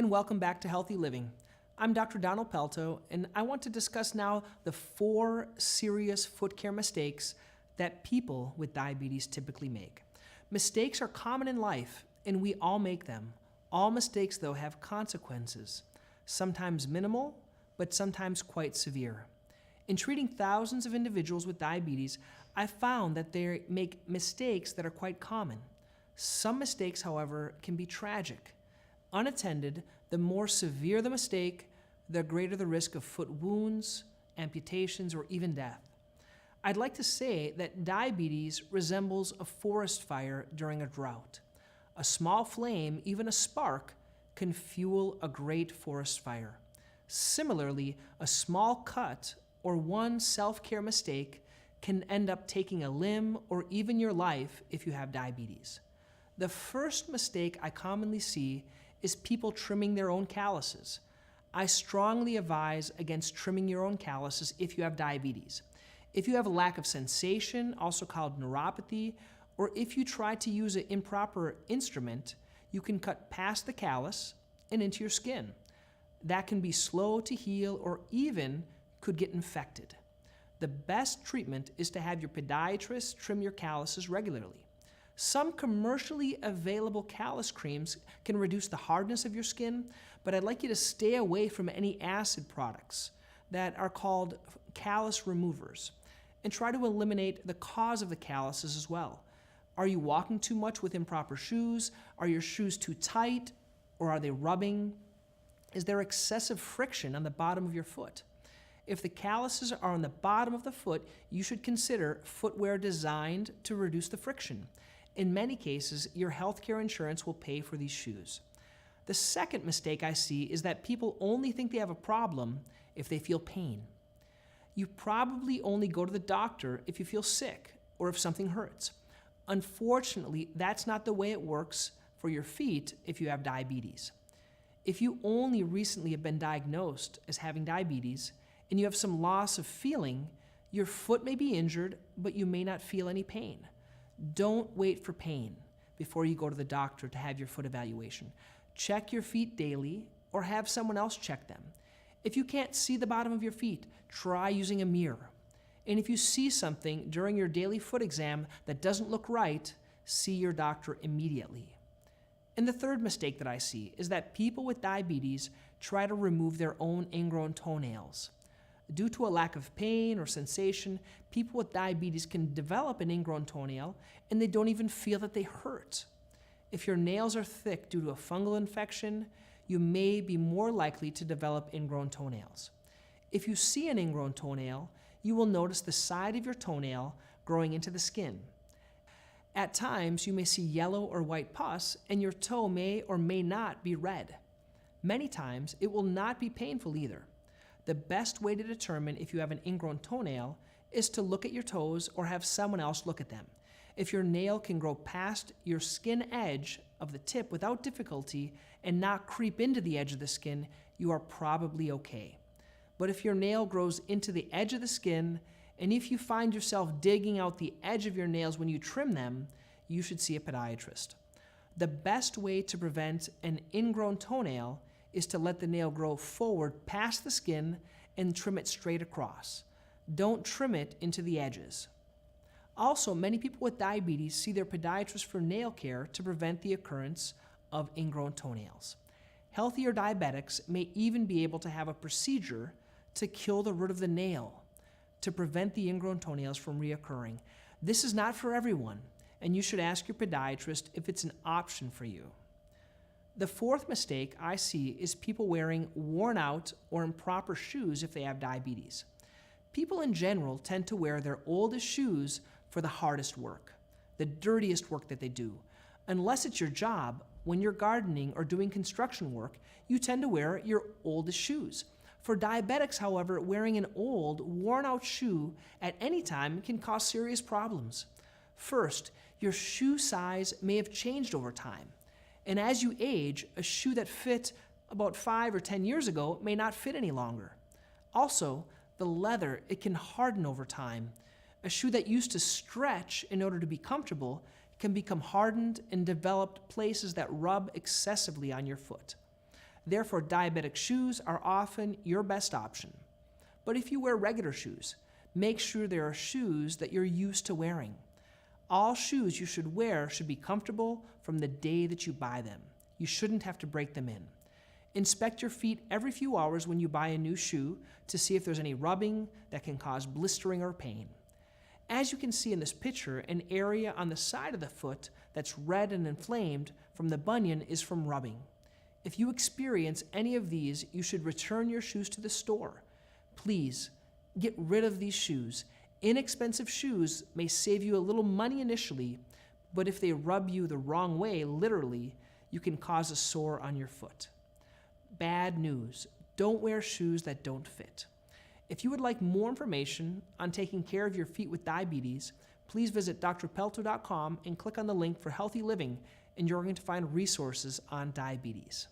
and welcome back to Healthy Living. I'm Dr. Donald Pelto, and I want to discuss now the 4 serious foot care mistakes that people with diabetes typically make. Mistakes are common in life, and we all make them. All mistakes, though, have consequences, sometimes minimal, but sometimes quite severe. In treating thousands of individuals with diabetes, I found that they make mistakes that are quite common. Some mistakes, however, can be tragic. Unattended, the more severe the mistake, the greater the risk of foot wounds, amputations, or even death. I'd like to say that diabetes resembles a forest fire during a drought. A small flame, even a spark, can fuel a great forest fire. Similarly, a small cut or one self-care mistake can end up taking a limb or even your life if you have diabetes. The first mistake I commonly see is people trimming their own calluses. I strongly advise against trimming your own calluses if you have diabetes. If you have a lack of sensation, also called neuropathy, or if you try to use an improper instrument, you can cut past the callus and into your skin. That can be slow to heal or even could get infected. The best treatment is to have your podiatrist trim your calluses regularly. Some commercially available callus creams can reduce the hardness of your skin, but I'd like you to stay away from any acid products that are called callus removers, and try to eliminate the cause of the calluses as well. Are you walking too much with improper shoes? Are your shoes too tight, or are they rubbing? Is there excessive friction on the bottom of your foot? If the calluses are on the bottom of the foot, you should consider footwear designed to reduce the friction. In many cases, your healthcare insurance will pay for these shoes. The second mistake I see is that people only think they have a problem if they feel pain. You probably only go to the doctor if you feel sick or if something hurts. Unfortunately, that's not the way it works for your feet if you have diabetes. If you only recently have been diagnosed as having diabetes and you have some loss of feeling, your foot may be injured, but you may not feel any pain. Don't wait for pain before you go to the doctor to have your foot evaluation. Check your feet daily or have someone else check them. If you can't see the bottom of your feet, try using a mirror. And if you see something during your daily foot exam that doesn't look right, see your doctor immediately. And the third mistake that I see is that people with diabetes try to remove their own ingrown toenails. Due to a lack of pain or sensation, people with diabetes can develop an ingrown toenail and they don't even feel that they hurt. If your nails are thick due to a fungal infection, you may be more likely to develop ingrown toenails. If you see an ingrown toenail, you will notice the side of your toenail growing into the skin. At times, you may see yellow or white pus and your toe may or may not be red. Many times, it will not be painful either. The best way to determine if you have an ingrown toenail is to look at your toes or have someone else look at them. If your nail can grow past your skin edge of the tip without difficulty and not creep into the edge of the skin, you are probably okay. But if your nail grows into the edge of the skin, and if you find yourself digging out the edge of your nails when you trim them, you should see a podiatrist. The best way to prevent an ingrown toenail is to let the nail grow forward past the skin and trim it straight across. Don't trim it into the edges. Also, many people with diabetes see their podiatrist for nail care to prevent the occurrence of ingrown toenails. Healthier diabetics may even be able to have a procedure to kill the root of the nail to prevent the ingrown toenails from reoccurring. This is not for everyone, and you should ask your podiatrist if it's an option for you. The fourth mistake I see is people wearing worn out or improper shoes if they have diabetes. People in general tend to wear their oldest shoes for the hardest work, the dirtiest work that they do. Unless it's your job, when you're gardening or doing construction work, you tend to wear your oldest shoes. For diabetics, however, wearing an old, worn-out shoe at any time can cause serious problems. First, your shoe size may have changed over time. And as you age, a shoe that fit about 5 or 10 years ago may not fit any longer. Also, the leather, it can harden over time. A shoe that used to stretch in order to be comfortable can become hardened and develop places that rub excessively on your foot. Therefore, diabetic shoes are often your best option. But if you wear regular shoes, make sure they are shoes that you're used to wearing. All shoes you should wear should be comfortable from the day that you buy them. You shouldn't have to break them in. Inspect your feet every few hours when you buy a new shoe to see if there's any rubbing that can cause blistering or pain. As you can see in this picture, an area on the side of the foot that's red and inflamed from the bunion is from rubbing. If you experience any of these, you should return your shoes to the store. Please, get rid of these shoes. Inexpensive shoes may save you a little money initially, but if they rub you the wrong way, literally, you can cause a sore on your foot. Bad news. Don't wear shoes that don't fit. If you would like more information on taking care of your feet with diabetes, please visit drpelto.com and click on the link for healthy living, and you're going to find resources on diabetes.